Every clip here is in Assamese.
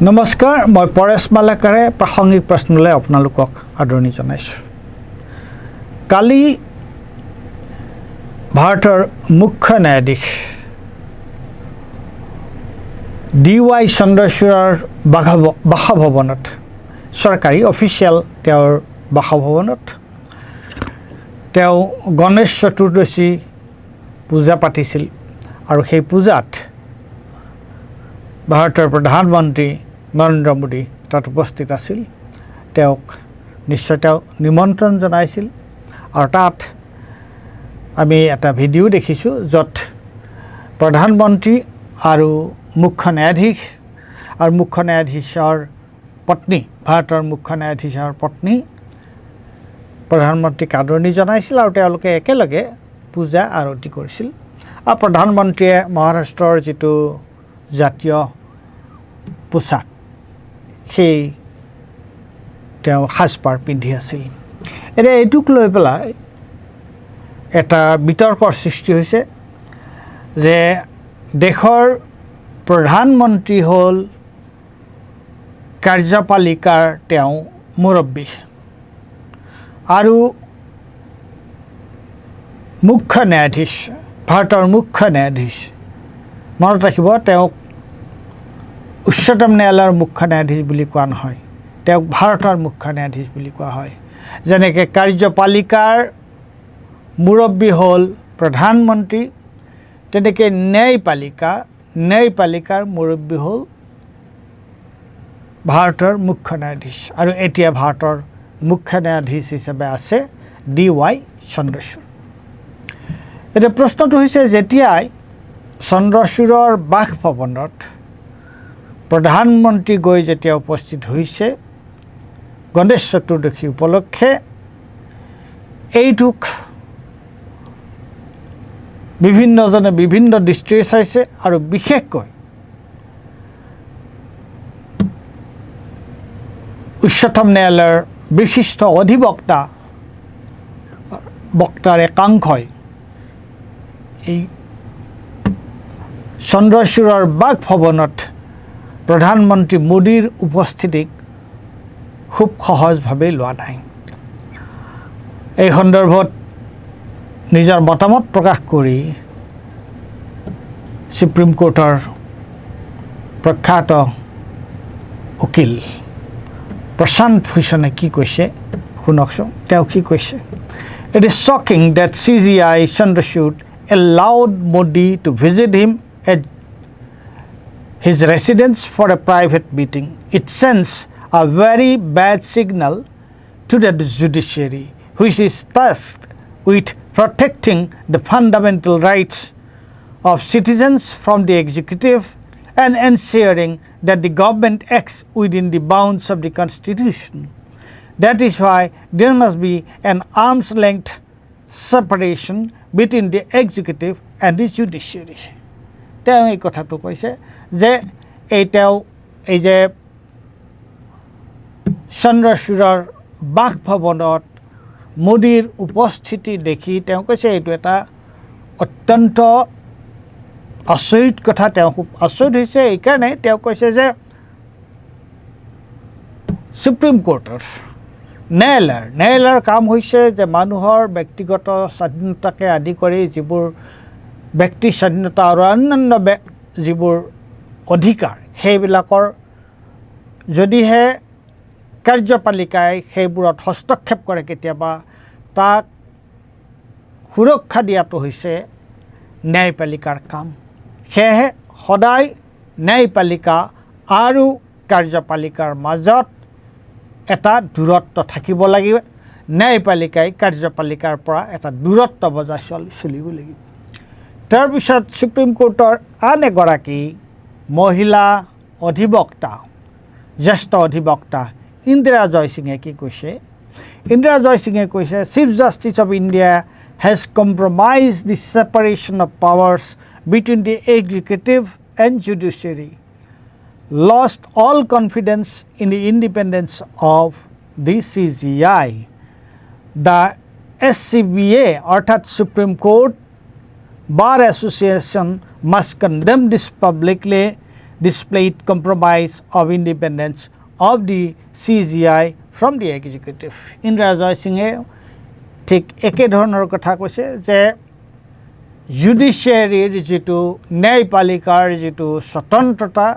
নমস্কাৰ মই পৰেশ মালাকাৰে প্ৰাসংগিক প্ৰশ্নলৈ আপোনালোকক আদৰণি জনাইছোঁ। কালি ভাৰতৰ মুখ্য ন্যায়াধীশ DY চন্দ্ৰচূড়ৰ বাসভৱনত চৰকাৰী অফিচিয়েল তেওঁৰ বাসভৱনত তেওঁ গণেশ চতুৰ্দশী পূজা পাতিছিল আৰু সেই পূজাত ভাৰতৰ প্ৰধানমন্ত্ৰী নৰেন্দ্ৰ মোদী তাত উপস্থিত আছিল। তেওঁক নিশ্চয় তেওঁ নিমন্ত্ৰণ জনাইছিল আৰু তাত আমি এটা ভিডিঅ' দেখিছোঁ য'ত প্ৰধানমন্ত্ৰী আৰু মুখ্য ন্যায়াধীশৰ পত্নী ভাৰতৰ মুখ্য ন্যায়াধীশৰ পত্নী প্ৰধানমন্ত্ৰীক আদৰণি জনাইছিল আৰু তেওঁলোকে একেলগে পূজা আৰতি কৰিছিল। আৰু প্ৰধানমন্ত্ৰীয়ে মহাৰাষ্ট্ৰৰ যিটো জাতীয় পোচাক সেই তেওঁ সাজপাৰ পিন্ধি আছিল। এতিয়া এইটোক লৈ পেলাই এটা বিতৰ্কৰ সৃষ্টি হৈছে যে দেশৰ প্ৰধানমন্ত্ৰী হ'ল কাৰ্যপালিকাৰ তেওঁ মুৰব্বী আৰু মুখ্য ন্যায়াধীশ ভাৰতৰ মুখ্য ন্যায়াধীশ মনত ৰাখিব তেওঁক উচ্চতম ন্যায়ালয়ৰ মুখ্য ন্যায়াধীশ বুলি কোৱা নহয়, তেওঁক ভাৰতৰ মুখ্য ন্যায়াধীশ বুলি কোৱা হয়। যেনেকৈ কাৰ্যপালিকাৰ মুৰব্বী হ'ল প্ৰধানমন্ত্ৰী, তেনেকৈ ন্যায়পালিকাৰ মুৰব্বী হ'ল ভাৰতৰ মুখ্য ন্যায়াধীশ আৰু এতিয়া ভাৰতৰ মুখ্য ন্যায়াধীশ হিচাপে আছে DY চন্দ্ৰচূড়। এতিয়া প্ৰশ্নটো হৈছে যেতিয়াই চন্দ্ৰচূড়ৰ বাসভৱনত প্ৰধানমন্ত্ৰী গৈ যেতিয়া উপস্থিত হৈছে গণেশ চতুৰ্দশী উপলক্ষে, এইটোক বিভিন্নজনে বিভিন্ন দৃষ্টিৰে চাইছে আৰু বিশেষকৈ উচ্চতম ন্যায়ালয়ৰ বিশিষ্ট বক্তাৰ একাংশই এই চন্দ্ৰচূড়ৰ বাসভৱনত প্ৰধানমন্ত্ৰী মোদীৰ উপস্থিতিক খুব সহজভাৱে লোৱা নাই। এই সন্দৰ্ভত নিজৰ মতামত প্ৰকাশ কৰি সুপ্ৰিম কোৰ্টৰ প্ৰখ্যাত উকিল প্ৰশান্ত ভূষণে কি কৈছে শুনকচোন। তেওঁ কি কৈছে? It is shocking that CJI Chandrachud allowed Modi to visit him at his residence for a private meeting. It sends a very bad signal to the judiciary, which is tasked with protecting the fundamental rights of citizens from the executive and ensuring that the government acts within the bounds of the Constitution. That is why there must be an arm's length separation between the executive and the judiciary. তেওঁ এই কথাটো কৈছে যে এই যে চন্দ্ৰচূড়ৰ বাসভৱনত মোদীৰ উপস্থিতি দেখি তেওঁ কৈছে এইটো এটা অত্যন্ত আচৰিত কথা। তেওঁ খুব আচৰিত হৈছে। এইকাৰণে তেওঁ কৈছে যে সুপ্ৰিম কোৰ্টৰ ন্যায়ালয়ৰ কাম হৈছে যে মানুহৰ ব্যক্তিগত স্বাধীনতাকে আদি কৰি যিবোৰ ব্যক্তি স্বাধীনতা আৰু অন্যান্য যিবোৰ অধিকাৰ সেইবিলাকৰ যদিহে কাৰ্যপালিকাই সেইবোৰত হস্তক্ষেপ কৰে কেতিয়াবা তাক সুৰক্ষা দিয়াটো হৈছে ন্যায়পালিকাৰ কাম। সেয়েহে সদায় ন্যায়পালিকা আৰু কাৰ্যপালিকাৰ মাজত এটা দূৰত্ব থাকিব লাগিব। ন্যায়পালিকাই কাৰ্যপালিকাৰ পৰা এটা দূৰত্ব বজাই চলিব লাগিব। তাৰপিছত সুপ্ৰিম কোৰ্টৰ আন এগৰাকী মহিলা অধিবক্তা জ্যেষ্ঠ অধিবক্তা ইন্দিৰা জয়সিঙে কি কৈছে? ইন্দিৰা জয়সিঙে কৈছে chief justice of India has compromised the separation of powers between the executive and judiciary, lost all confidence in the independence of the CJI. The SCBA অর্থাৎ Supreme Court Bar Association must condemn this publicly displayed compromise of independence of the CGI from the executive. Indira জয়সিঙে ঠিক একেধৰণৰ কথা কৈছে যে জুডিচিয়াৰীৰ যিটো ন্যায়পালিকাৰ যিটো স্বতন্ত্ৰতা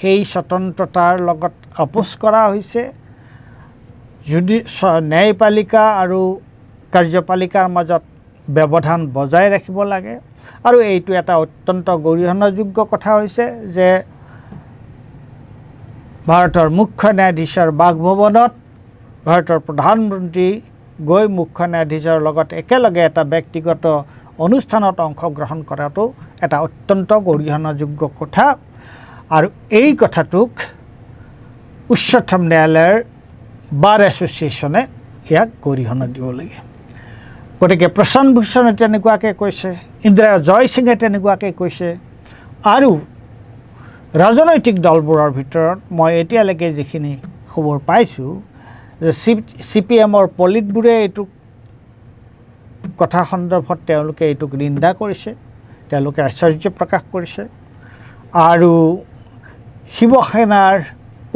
সেই স্বতন্ত্ৰতাৰ লগত আপোচ কৰা হৈছে ন্যায়পালিকা আৰু কাৰ্যপালিকাৰ মাজত ব্যৱধান বজাই ৰাখিব লাগে আৰু এইটো এটা অত্যন্ত গৰিহণাযোগ্য কথা হৈছে যে ভাৰতৰ মুখ্য ন্যায়াধীশৰ বাসভৱনত ভাৰতৰ প্ৰধানমন্ত্ৰী গৈ মুখ্য ন্যায়াধীশৰ লগত একেলগে এটা ব্যক্তিগত অনুষ্ঠানত অংশগ্ৰহণ কৰাটো এটা অত্যন্ত গৰিহণাযোগ্য কথা আৰু এই কথাটোক উচ্চতম ন্যায়ালয়ৰ বাৰ এছ'চিয়েশ্যনে ইয়াক গৰিহণা দিব লাগে গতিকে প্ৰশান্ত ভূষণে তেনেকুৱাকৈ কৈছে ইন্দিৰা জয়সিঙে তেনেকুৱাকৈ কৈছে আৰু ৰাজনৈতিক দলবোৰৰ ভিতৰত মই এতিয়ালৈকে যিখিনি খবৰ পাইছোঁ যে CPMৰ পলিটবোৰে এইটো কথা সন্দৰ্ভত তেওঁলোকে এইটোক নিন্দা কৰিছে তেওঁলোকে আশ্চৰ্য প্ৰকাশ কৰিছে আৰু শিৱসেনাৰ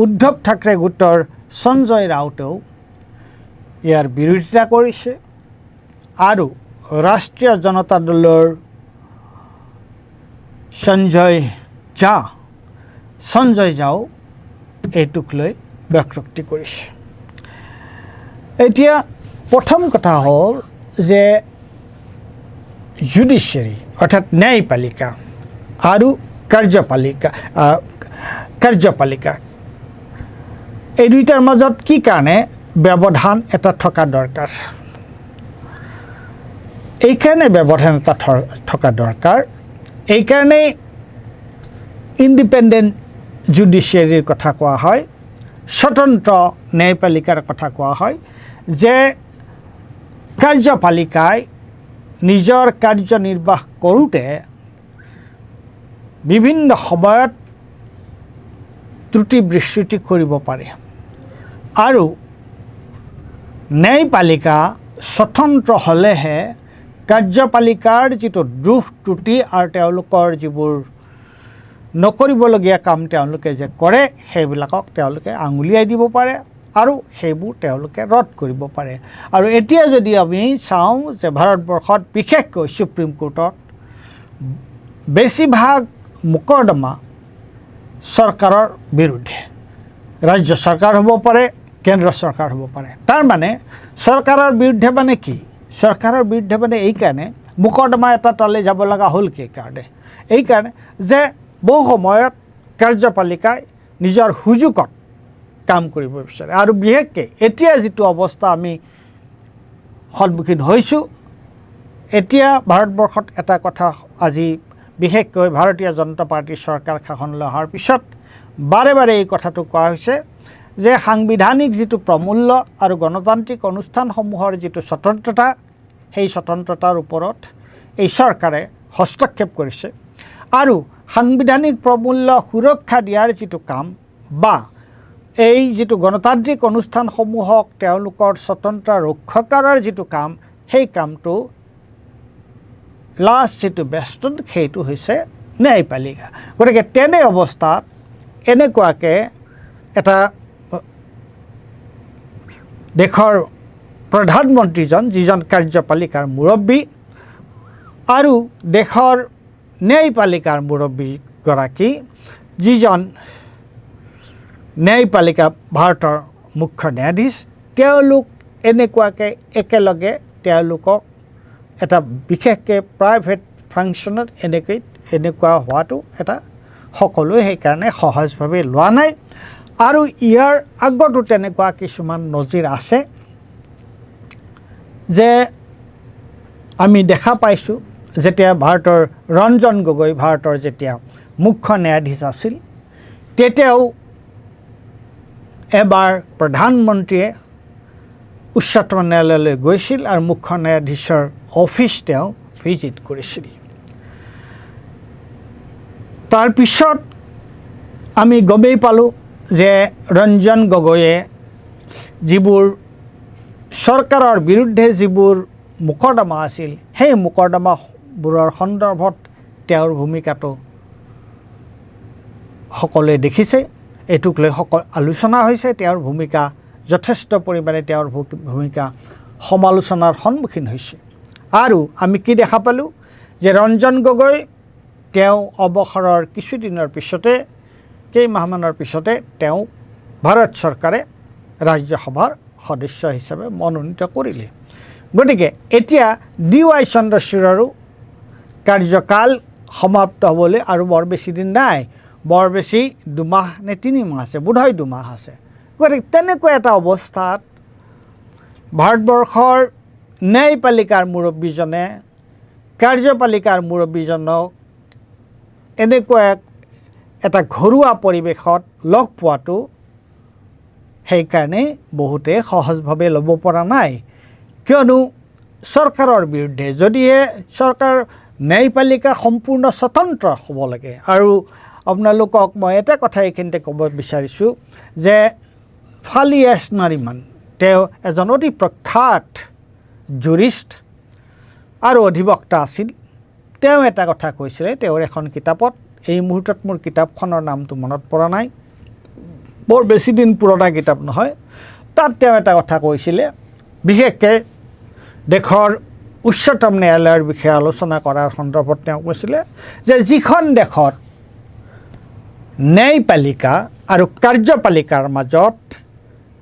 উদ্ধৱ ঠাকৰে গোটৰ সঞ্জয় ৰাউতেও ইয়াৰ বিৰোধিতা কৰিছে আৰু ৰাষ্ট্ৰীয় জনতা দলৰ সঞ্জয় ঝাও এইটোক লৈ ব্যক্তি কৰিছে এতিয়া প্ৰথম কথা হ'ল যে জুডিচিয়াৰী অৰ্থাৎ ন্যায়পালিকা আৰু কাৰ্যপালিকা এই দুইটাৰ মাজত কি কাৰণে ব্যৱধান এটা থকা দৰকাৰ এইকাৰণে ব্যৱধান এটা থকা দৰকাৰ এইকাৰণে ইণ্ডিপেণ্ডেণ্ট জুডিচিয়াৰীৰ কথা কোৱা হয় স্বতন্ত্ৰ ন্যায়পালিকাৰ কথা কোৱা হয় যে কাৰ্যপালিকাই নিজৰ কাৰ্যনিৰ্বাহ কৰোঁতে বিভিন্ন সময়ত ত্ৰুটি বিচ্যুতি কৰিব পাৰে আৰু ন্যায়পালিকা স্বতন্ত্ৰ হ'লেহে কাৰ্যপালিকাৰ যিটো দোষ ত্ৰুটি আৰু তেওঁলোকৰ যিবোৰ নকৰিবলগীয়া কাম তেওঁলোকে যে কৰে সেইবিলাকক তেওঁলোকে আঙুলিয়াই দিব পাৰে আৰু সেইবোৰ তেওঁলোকে ৰদ কৰিব পাৰে আৰু এতিয়া যদি আমি চাওঁ যে ভাৰতবৰ্ষত বিশেষকৈ সুপ্ৰিম কোৰ্টত বেছিভাগ মোকৰ্দমা চৰকাৰৰ বিৰুদ্ধে ৰাজ্য চৰকাৰ হ'ব পাৰে কেন্দ্ৰ চৰকাৰ হ'ব পাৰে তাৰ মানে চৰকাৰৰ বিৰুদ্ধে মানে কি চৰকাৰৰ বিৰুদ্ধে মানে এইকাৰণে মোকৰ্দমা এটা তালৈ যাব লগা হ'ল এইকাৰণে যে বহু সময়ত কাৰ্যপালিকাই নিজৰ সুযোগত কাম কৰিব বিচাৰে আৰু বিশেষকৈ এতিয়া যিটো অৱস্থা আমি সন্মুখীন হৈছোঁ এতিয়া ভাৰতবৰ্ষত এটা কথা আজি বিশেষকৈ ভাৰতীয় জনতা পাৰ্টীৰ চৰকাৰ শাসনলৈ অহাৰ পিছত বাৰে বাৰে এই কথাটো কোৱা হৈছে যে সাংবিধানিক যিটো প্ৰমূল্য আৰু গণতান্ত্ৰিক অনুষ্ঠানসমূহৰ যিটো স্বতন্ত্ৰতা সেই স্বতন্ত্ৰতাৰ ওপৰত এই চৰকাৰে হস্তক্ষেপ কৰিছে আৰু সাংবিধানিক প্ৰমূল্য সুৰক্ষা দিয়াৰ যিটো কাম বা এই যিটো গণতান্ত্ৰিক অনুষ্ঠানসমূহক তেওঁলোকৰ স্বতন্ত্ৰ ৰক্ষা কৰাৰ যিটো কাম সেই কামটো লাষ্ট যিটো বেষ্টন সেইটো হৈছে ন্যায়পালিকা গতিকে তেনে অৱস্থাত এনেকুৱাকৈ এটা দেশৰ প্ৰধানমন্ত্ৰীজন যিজন কাৰ্যপালিকাৰ মুৰব্বী আৰু দেশৰ ন্যায়পালিকাৰ মুৰব্বীগৰাকী যিজন ন্যায়পালিকা ভাৰতৰ মুখ্য ন্যায়াধীশ তেওঁলোক এনেকুৱাকৈ একেলগে তেওঁলোকক এটা বিশেষকৈ প্ৰাইভেট ফাংচনত এনেকুৱা হোৱাটো এটা সকলোৱে সেইকাৰণে সহজভাৱে লোৱা নাই আৰু ইয়াৰ আগতো তেনেকুৱা কিছুমান নজিৰ আছে যে আমি দেখা পাইছোঁ যেতিয়া ভাৰতৰ ৰঞ্জন গগৈ ভাৰতৰ যেতিয়া মুখ্য ন্যায়াধীশ আছিল তেতিয়াও এবাৰ প্ৰধানমন্ত্ৰীয়ে উচ্চতম ন্যায়ালয়লৈ গৈছিল আৰু মুখ্য ন্যায়াধীশৰ অফিচ তেওঁ ভিজিট কৰিছিল তাৰপিছত আমি গমেই পালোঁ যে ৰঞ্জন গগৈয়ে যিবোৰ চৰকাৰৰ বিৰুদ্ধে যিবোৰ মোকৰ্দমা আছিল সেই মোকৰ্দমাবোৰৰ সন্দৰ্ভত তেওঁৰ ভূমিকাটো সকলোৱে দেখিছে এইটোক লৈ আলোচনা হৈছে তেওঁৰ ভূমিকা যথেষ্ট পৰিমাণে তেওঁৰ ভূমিকা সমালোচনাৰ সন্মুখীন হৈছে আৰু আমি কি দেখা পালোঁ যে ৰঞ্জন গগৈ তেওঁ অৱসৰৰ কিছুদিনৰ পিছতে কেইমাহমানৰ পিছতে তেওঁ ভাৰত চৰকাৰে ৰাজ্যসভাৰ সদস্য হিচাপে মনোনীত কৰিলে গতিকে এতিয়া DY চন্দ্ৰচূড়ৰো কাৰ্যকাল সমাপ্ত হ'বলৈ আৰু বৰ বেছি দিন নাই বৰ বেছি 2 মাহ নে 3 মাহ আছে বোধহয় 2 মাহ আছে গতিকে তেনেকুৱা এটা অৱস্থাত ভাৰতবৰ্ষৰ ন্যায়পালিকাৰ মুৰব্বীজনে কাৰ্যপালিকাৰ মুৰব্বীজনক এনেকুৱা এটা ঘৰুৱা পৰিৱেশত লগ পোৱাটো সেইকাৰণে বহুতে সহজভাৱে ল'ব পৰা নাই কিয়নো চৰকাৰৰ বিৰুদ্ধে যদিহে চৰকাৰ ন্যায়পালিকা সম্পূৰ্ণ স্বতন্ত্ৰ হ'ব লাগে আৰু আপোনালোকক মই এটা কথা এইখিনিতে ক'ব বিচাৰিছোঁ যে ফালি এছ নাৰিমান তেওঁ এজন অতি প্ৰখ্যাত জুৰিষ্ট আৰু অধিবক্তা আছিল তেওঁ এটা কথা কৈছিলে তেওঁৰ এখন কিতাপত এই মুহূৰ্তত মোৰ কিতাপখনৰ নামটো মনত পৰা নাই বৰ বেছি দিন পুৰণা কিতাপ নহয় তাত তেওঁ এটা কথা কৈছিলে বিশেষকৈ দেশৰ উচ্চতম ন্যায়ালয়ৰ বিষয়ে আলোচনা কৰাৰ সন্দৰ্ভত তেওঁ কৈছিলে যে যিখন দেশত ন্যায়পালিকা আৰু কাৰ্যপালিকাৰ মাজত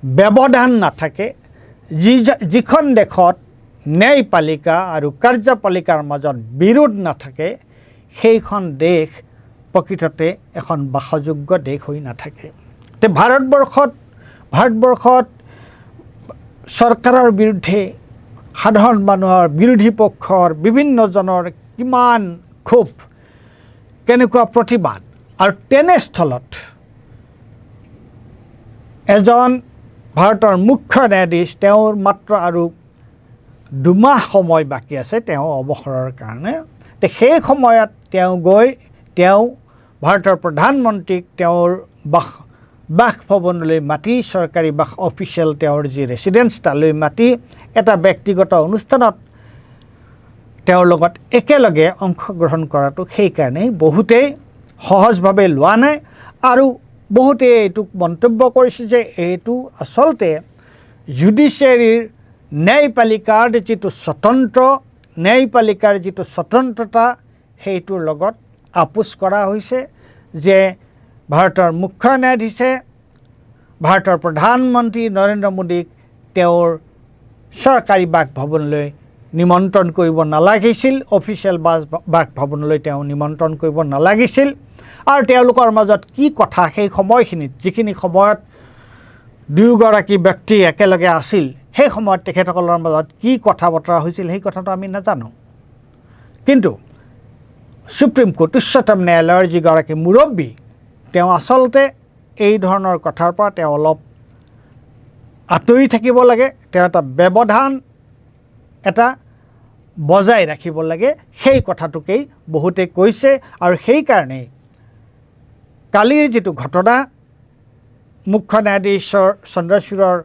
ব্যৱধান নাথাকে যিখন দেশত ন্যায়পালিকা আৰু কাৰ্যপালিকাৰ মাজত বিৰোধ নাথাকে সেইখন দেশ প্ৰকৃততে এখন বাসযোগ্য দেশ হৈ নাথাকে তে ভাৰতবৰ্ষত চৰকাৰৰ বিৰুদ্ধে সাধাৰণ মানুহৰ বিৰোধী পক্ষৰ বিভিন্নজনৰ কিমান ক্ষোভ কেনেকুৱা প্ৰতিবাদ আৰু তেনেস্থলত এজন ভাৰতৰ মুখ্য ন্যায়াধীশ তেওঁৰ মাত্ৰ আৰু 2 মাহ সময় বাকী আছে তেওঁ অৱসৰৰ কাৰণে তে সেই সময়ত তেওঁ গৈ তেওঁ ভাৰতৰ প্ৰধানমন্ত্ৰীক তেওঁৰ বাসভৱনলৈ মাতি চৰকাৰী অফিচিয়েল তেওঁৰ যি ৰেচিডেন্স তালৈ মাতি এটা ব্যক্তিগত অনুষ্ঠানত তেওঁৰ লগত একেলগে অংশগ্ৰহণ কৰাটো সেইকাৰণেই বহুতেই সহজভাৱে লোৱা নাই আৰু বহুতে এইটোক মন্তব্য কৰিছে যে এইটো আচলতে জুডিচিয়াৰীৰ ন্যায়পালিকাৰ যিটো স্বতন্ত্ৰতা সেইটোৰ লগত আপোচ কৰা হৈছে যে ভাৰতৰ মুখ্য ন্যায়াধীশে ভাৰতৰ প্ৰধানমন্ত্ৰী নৰেন্দ্ৰ মোদীক তেওঁৰ চৰকাৰী বাসভৱনলৈ নিমন্ত্ৰণ কৰিব নালাগিছিল অফিচিয়েল বাসভৱনলৈ তেওঁ নিমন্ত্ৰণ কৰিব নালাগিছিল আৰু তেওঁলোকৰ মাজত কি কথা সেই সময়খিনিত যিখিনি সময়ত দুয়োগৰাকী ব্যক্তি একেলগে আছিল সেই সময়ত তেখেতসকলৰ মাজত কি কথা বতৰা হৈছিল সেই কথাটো আমি নাজানো কিন্তু সুপ্ৰিম কোৰ্ট উচ্চতম ন্যায়ালয়ৰ যিগৰাকী মুৰব্বী তেওঁ আচলতে এই ধৰণৰ কথাৰ পৰা তেওঁ অলপ আঁতৰি থাকিব লাগে তেওঁ এটা ব্যৱধান এটা বজাই ৰাখিব লাগে সেই কথাটোকেই বহুতে কৈছে আৰু সেইকাৰণে কালিৰ যিটো ঘটনা মুখ্য ন্যায়াধীশৰ চন্দ্ৰচূড়ৰ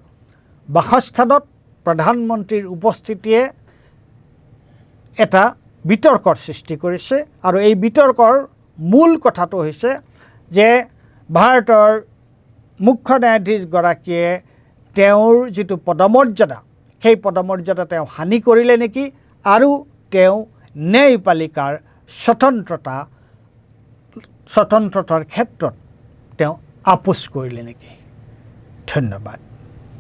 বাসস্থানত প্ৰধানমন্ত্ৰীৰ উপস্থিতিয়ে এটা বিতৰ্কৰ সৃষ্টি কৰিছে আৰু এই বিতৰ্কৰ মূল কথাটো হৈছে যে ভাৰতৰ মুখ্য ন্যায়াধীশগৰাকীয়ে তেওঁৰ যিটো পদমৰ্যাদা সেই পদমৰ্যাদা তেওঁ হানি কৰিলে নেকি আৰু তেওঁ ন্যায়পালিকাৰ স্বতন্ত্ৰতাৰ ক্ষেত্ৰত তেওঁ আপোচ কৰিলে নেকি ধন্যবাদ